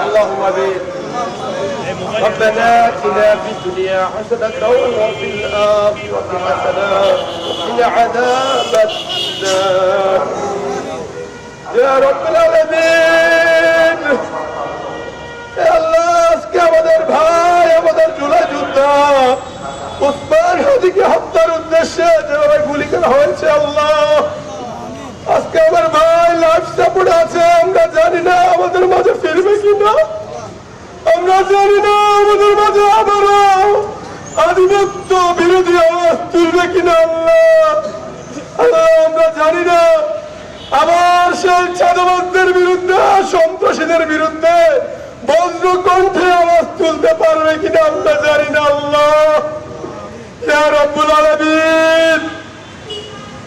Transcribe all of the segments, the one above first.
اللهم آمين. ربنا آتنا في الدنيا حسنة وفي الآخرة حسنة وقنا عذاب النار يا رب العالمين. আল্লাহ, আজকে আমাদের ভাই, আমাদের জুলাই যোদ্ধা ওসমান হাদিকে হত্যার উদ্দেশ্যে যেভাবে গুলি করা হয়েছে, আল্লাহ, আজকে আমার ভাই লাইফ সাপোর্ট আছে। আমরা জানি না আমাদের মাঝে ফিরবে কিনা, আমরা জানি না আমাদের মাঝে আবারও আধিপত্য বিরোধী আওয়াজ তুলবে কিনা। আল্লাহ, আল্লাহ, আমরা জানি না আবার সেই চাঁদাবাজদের বিরুদ্ধে, সন্ত্রাসীদের বিরুদ্ধে বজ্র কণ্ঠে আওয়াজ তুলতে পারবে কিনা, আমরা জানি না। আল্লাহ, ইয়া রব্বুল আলামিন,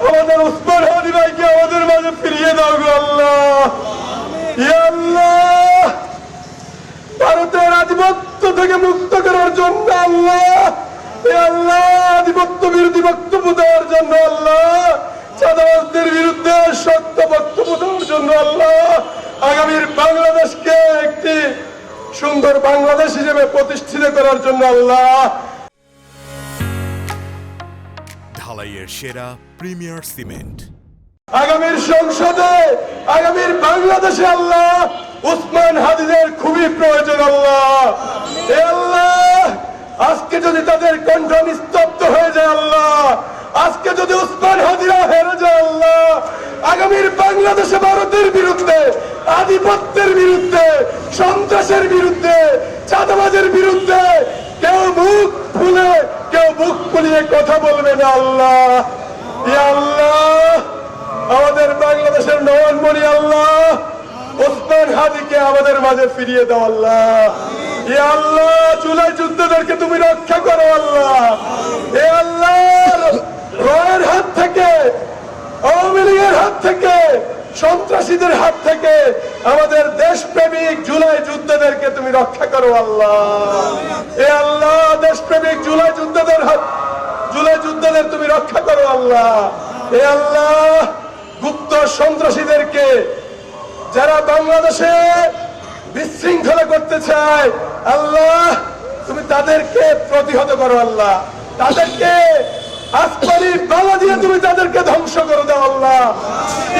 আমাদের ওসমান হাদি ভাইকে আমাদের মাঝে ফিরিয়ে দাও গো আল্লাহ। ইয়া আল্লাহ, ভারতের আধিপত্য থেকে মুক্ত করার জন্য আল্লাহ, ইয়া আল্লাহ, আধিপত্য বিরোধী বক্তব্য দেওয়ার জন্য আল্লাহ, চাঁদাবাজদের বিরুদ্ধে শক্ত বক্তব্য দেওয়ার জন্য আল্লাহ, আগামীর বাংলাদেশকে একটি সুন্দর বাংলাদেশ হিসেবে প্রতিষ্ঠিত করার জন্য আল্লাহ। ঢালাইয়ের সেরা প্রিমিয়ার সিমেন্ট আগামীর সংসদে, আগামীর বাংলাদেশে আল্লাহ ওসমান হাদিদের খুবই প্রয়োজন। আল্লাহ, এ আল্লাহ, আজকে যদি তাদের কণ্ঠ নিস্তব্ধ হয়ে যায় আল্লাহ, আজকে যদি ওসমান হাদিরা হেরে যায় আল্লাহ, আগামীর বাংলাদেশে ভারতের বিরুদ্ধে, আধিপত্যের বিরুদ্ধে, সন্ত্রাসের বিরুদ্ধে, চাঁদাবাজের বিরুদ্ধে কেউ মুখ খুলে, কেউ মুখ খুলিয়ে কথা বলবে না। আল্লাহ, ইয়া আল্লাহ, আমাদের বাংলাদেশের নয়নমণি আল্লাহ ওসমান হাদিকে আমাদের মাঝে ফিরিয়ে দাও আল্লাহ। ইয়া আল্লাহ, জুলাই যুদ্ধদেরকে তুমি রক্ষা করো আল্লাহ। এ আল্লাহ, রয়ের হাত থেকে, আওয়ামী লীগের হাত থেকে, সন্ত্রাসীদের হাত থেকে আমাদের দেশপ্রেমিক জুলাই যুদ্ধদেরকে তুমি রক্ষা করো আল্লাহ। এ আল্লাহ, দেশপ্রেমিক জুলাই যুদ্ধদের তুমি রক্ষা করো আল্লাহ। এ আল্লাহ, গুপ্ত সন্ত্রাসীদেরকে, যারা বাংলাদেশে বিশৃঙ্খলা করতে চায় আল্লাহ, তুমি তাদেরকে প্রতিহত করো আল্লাহ। তাদেরকে আসমানি বালা দিয়ে তুমি তাদেরকে ধ্বংস করে দাও আল্লাহ।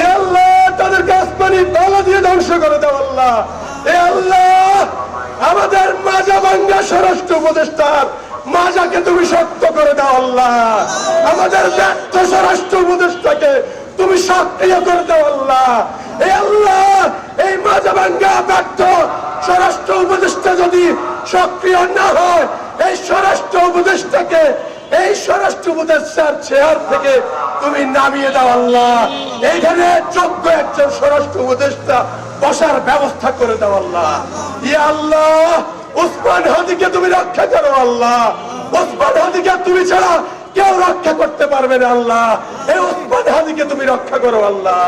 এ আল্লাহ, তাদেরকে আসমানি বালা দিয়ে ধ্বংস করে দাও আল্লাহ। এ আল্লাহ, আমাদের মাজা ভাঙ্গা স্বরাষ্ট্র উপদেষ্টার মাজাকে তুমি শক্ত করে দাও আল্লাহ। আমাদের ব্যর্থ স্বরাষ্ট্র উপদেষ্টাকে তুমি সক্রিয় করে দাও আল্লাহ। এ আল্লাহ, এই মাজা ভাঙ্গা ব্যর্থ স্বরাষ্ট্র উপদেষ্টা যদি সক্রিয় না হয়, এই স্বরাষ্ট্র উপদেষ্টাকে, এই স্বরাষ্ট্র উপদেষ্টার চেয়ার থেকে তুমি নামিয়ে দাও আল্লাহ। এইখানে যোগ্য একজন স্বরাষ্ট্র উপদেষ্টা বসার ব্যবস্থা করে দাও আল্লাহ। ইয়া আল্লাহ, ওসমান হাদিকে তুমি রক্ষা করো আল্লাহ। ওসমান হাদিকে তুমি ছাড়া কেউ রক্ষা করতে পারবে না আল্লাহ। এই ওসমান হাদিকে তুমি রক্ষা করো আল্লাহ।